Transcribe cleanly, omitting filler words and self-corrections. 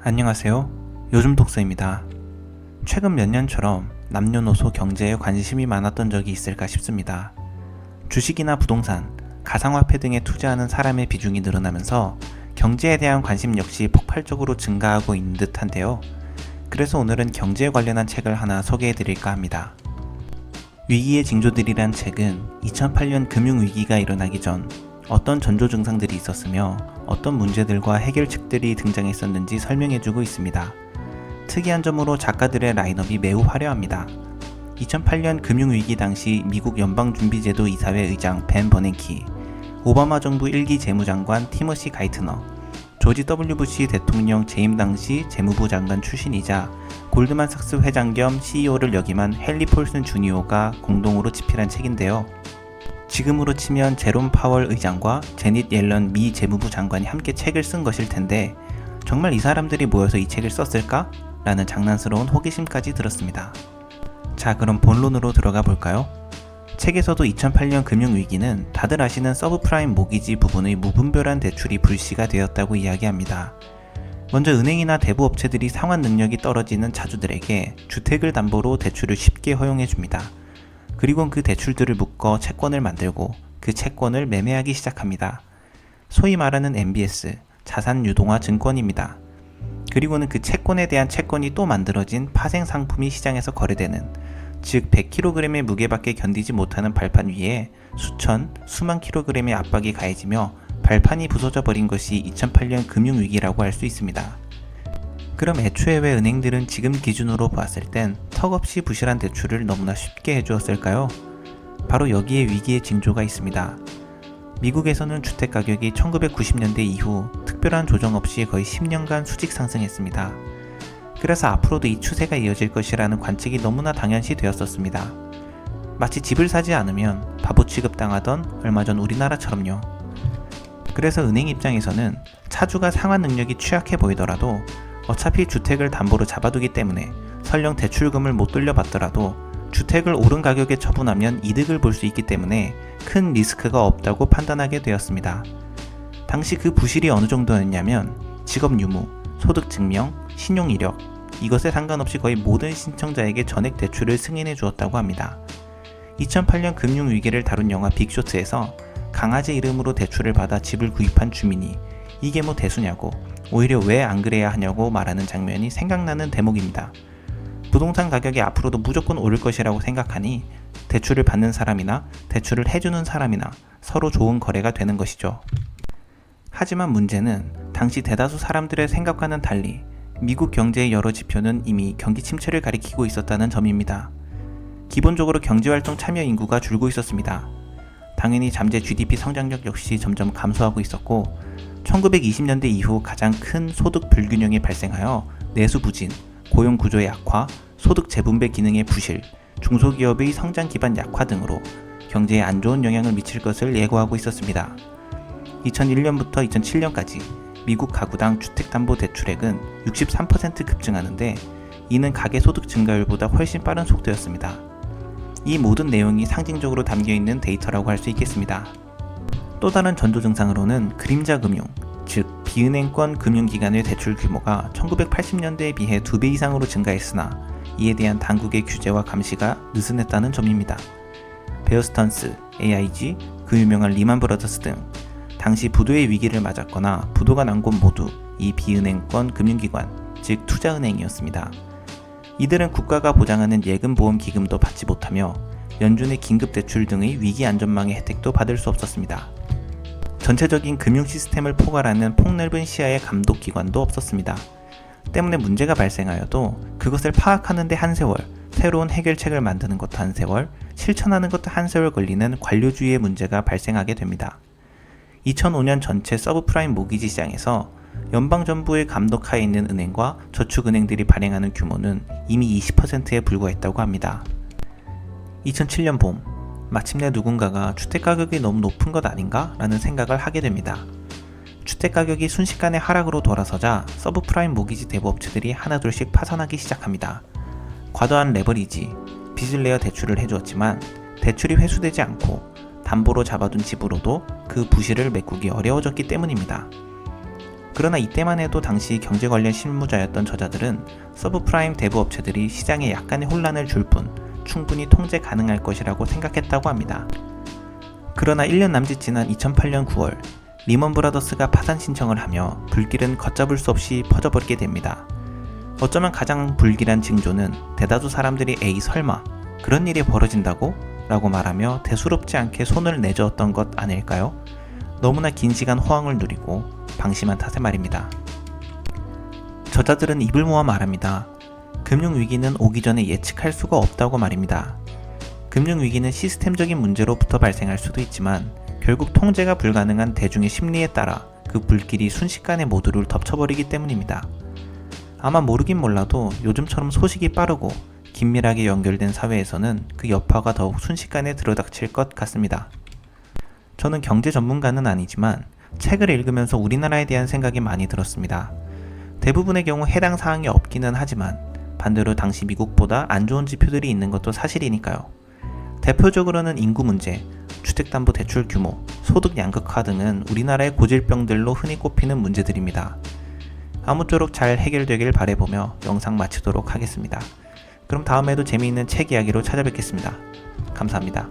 안녕하세요. 요즘 독서입니다. 최근 몇 년처럼 남녀노소 경제에 관심이 많았던 적이 있을까 싶습니다. 주식이나 부동산, 가상화폐 등에 투자하는 사람의 비중이 늘어나면서 경제에 대한 관심 역시 폭발적으로 증가하고 있는 듯한데요. 그래서 오늘은 경제에 관련한 책을 하나 소개해드릴까 합니다. 위기의 징조들이란 책은 2008년 금융위기가 일어나기 전 어떤 전조 증상들이 있었으며 어떤 문제들과 해결책들이 등장했었는지 설명해주고 있습니다. 특이한 점으로 작가들의 라인업이 매우 화려합니다. 2008년 금융위기 당시 미국 연방준비제도 이사회 의장 벤 버냉키, 오바마 정부 1기 재무장관 티머시 가이트너, 조지 W 부시 대통령 재임 당시 재무부 장관 출신이자 골드만삭스 회장 겸 CEO를 역임한 헨리 폴슨 주니어가 공동으로 집필한 책인데요. 지금으로 치면 제롬 파월 의장과 제닛 옐런 미 재무부 장관이 함께 책을 쓴 것일 텐데 정말 이 사람들이 모여서 이 책을 썼을까? 라는 장난스러운 호기심까지 들었습니다. 자, 그럼 본론으로 들어가 볼까요? 책에서도 2008년 금융위기는 다들 아시는 서브프라임 모기지 부분의 무분별한 대출이 불씨가 되었다고 이야기합니다. 먼저 은행이나 대부업체들이 상환 능력이 떨어지는 자주들에게 주택을 담보로 대출을 쉽게 허용해줍니다. 그리고 그 대출들을 묶어 채권을 만들고 그 채권을 매매하기 시작합니다. 소위 말하는 MBS, 자산 유동화 증권입니다. 그리고는 그 채권에 대한 채권이 또 만들어진 파생 상품이 시장에서 거래되는, 즉 100kg의 무게밖에 견디지 못하는 발판 위에 수천, 수만 kg의 압박이 가해지며 발판이 부서져 버린 것이 2008년 금융위기라고 할 수 있습니다. 그럼 애초에 왜 은행들은 지금 기준으로 보았을 땐 턱없이 부실한 대출을 너무나 쉽게 해주었을까요? 바로 여기에 위기의 징조가 있습니다. 미국에서는 주택가격이 1990년대 이후 특별한 조정 없이 거의 10년간 수직 상승했습니다. 그래서 앞으로도 이 추세가 이어질 것이라는 관측이 너무나 당연시 되었었습니다. 마치 집을 사지 않으면 바보 취급당하던 얼마 전 우리나라처럼요. 그래서 은행 입장에서는 차주가 상환 능력이 취약해 보이더라도 어차피 주택을 담보로 잡아두기 때문에 설령 대출금을 못 돌려받더라도 주택을 오른 가격에 처분하면 이득을 볼 수 있기 때문에 큰 리스크가 없다고 판단하게 되었습니다. 당시 그 부실이 어느 정도였냐면 직업 유무, 소득 증명, 신용 이력, 이것에 상관없이 거의 모든 신청자에게 전액 대출을 승인해 주었다고 합니다. 2008년 금융위기를 다룬 영화 빅쇼트에서 강아지 이름으로 대출을 받아 집을 구입한 주민이 이게 뭐 대수냐고, 오히려 왜 안 그래야 하냐고 말하는 장면이 생각나는 대목입니다. 부동산 가격이 앞으로도 무조건 오를 것이라고 생각하니 대출을 받는 사람이나 대출을 해주는 사람이나 서로 좋은 거래가 되는 것이죠. 하지만 문제는 당시 대다수 사람들의 생각과는 달리 미국 경제의 여러 지표는 이미 경기 침체를 가리키고 있었다는 점입니다. 기본적으로 경제활동 참여 인구가 줄고 있었습니다. 당연히 잠재 GDP 성장력 역시 점점 감소하고 있었고 1920년대 이후 가장 큰 소득 불균형이 발생하여 내수 부진, 고용 구조의 악화, 소득 재분배 기능의 부실, 중소기업의 성장 기반 약화 등으로 경제에 안 좋은 영향을 미칠 것을 예고하고 있었습니다. 2001년부터 2007년까지 미국 가구당 주택담보대출액은 63% 급증하는데 이는 가계소득 증가율보다 훨씬 빠른 속도였습니다. 이 모든 내용이 상징적으로 담겨있는 데이터라고 할 수 있겠습니다. 또 다른 전조 증상으로는 그림자 금융, 즉 비은행권 금융기관의 대출 규모가 1980년대에 비해 2배 이상으로 증가했으나 이에 대한 당국의 규제와 감시가 느슨했다는 점입니다. 베어스턴스, AIG, 그 유명한 리만 브라더스 등 당시 부도의 위기를 맞았거나 부도가 난 곳 모두 이 비은행권 금융기관, 즉 투자은행이었습니다. 이들은 국가가 보장하는 예금보험기금도 받지 못하며 연준의 긴급대출 등의 위기 안전망의 혜택도 받을 수 없었습니다. 전체적인 금융 시스템을 포괄하는 폭넓은 시야의 감독기관도 없었습니다. 때문에 문제가 발생하여도 그것을 파악하는 데 한 세월, 새로운 해결책을 만드는 것도 한 세월, 실천하는 것도 한 세월 걸리는 관료주의의 문제가 발생하게 됩니다. 2005년 전체 서브프라임 모기지 시장에서 연방정부의 감독하에 있는 은행과 저축은행들이 발행하는 규모는 이미 20%에 불과했다고 합니다. 2007년 봄, 마침내 누군가가 주택가격이 너무 높은 것 아닌가? 라는 생각을 하게 됩니다. 주택가격이 순식간에 하락으로 돌아서자 서브프라임 모기지 대부업체들이 하나둘씩 파산하기 시작합니다. 과도한 레버리지, 빚을 내어 대출을 해주었지만 대출이 회수되지 않고 담보로 잡아둔 집으로도 그 부실을 메꾸기 어려워졌기 때문입니다. 그러나 이때만 해도 당시 경제 관련 실무자였던 저자들은 서브프라임 대부 업체들이 시장에 약간의 혼란을 줄 뿐 충분히 통제 가능할 것이라고 생각했다고 합니다. 그러나 1년 남짓 지난 2008년 9월 리먼 브라더스가 파산 신청을 하며 불길은 걷잡을 수 없이 퍼져버리게 됩니다. 어쩌면 가장 불길한 징조는 대다수 사람들이 에이 설마 그런 일이 벌어진다고? 라고 말하며 대수롭지 않게 손을 내저었던 것 아닐까요? 너무나 긴 시간 호황을 누리고 방심한 탓에 말입니다. 저자들은 입을 모아 말합니다. 금융위기는 오기 전에 예측할 수가 없다고 말입니다. 금융위기는 시스템적인 문제로부터 발생할 수도 있지만 결국 통제가 불가능한 대중의 심리에 따라 그 불길이 순식간에 모두를 덮쳐버리기 때문입니다. 아마 모르긴 몰라도 요즘처럼 소식이 빠르고 긴밀하게 연결된 사회에서는 그 여파가 더욱 순식간에 들어닥칠 것 같습니다. 저는 경제 전문가는 아니지만 책을 읽으면서 우리나라에 대한 생각이 많이 들었습니다. 대부분의 경우 해당 사항이 없기는 하지만 반대로 당시 미국보다 안 좋은 지표들이 있는 것도 사실이니까요. 대표적으로는 인구 문제, 주택담보대출 규모, 소득 양극화 등은 우리나라의 고질병들로 흔히 꼽히는 문제들입니다. 아무쪼록 잘 해결되길 바라보며 영상 마치도록 하겠습니다. 그럼 다음에도 재미있는 책 이야기로 찾아뵙겠습니다. 감사합니다.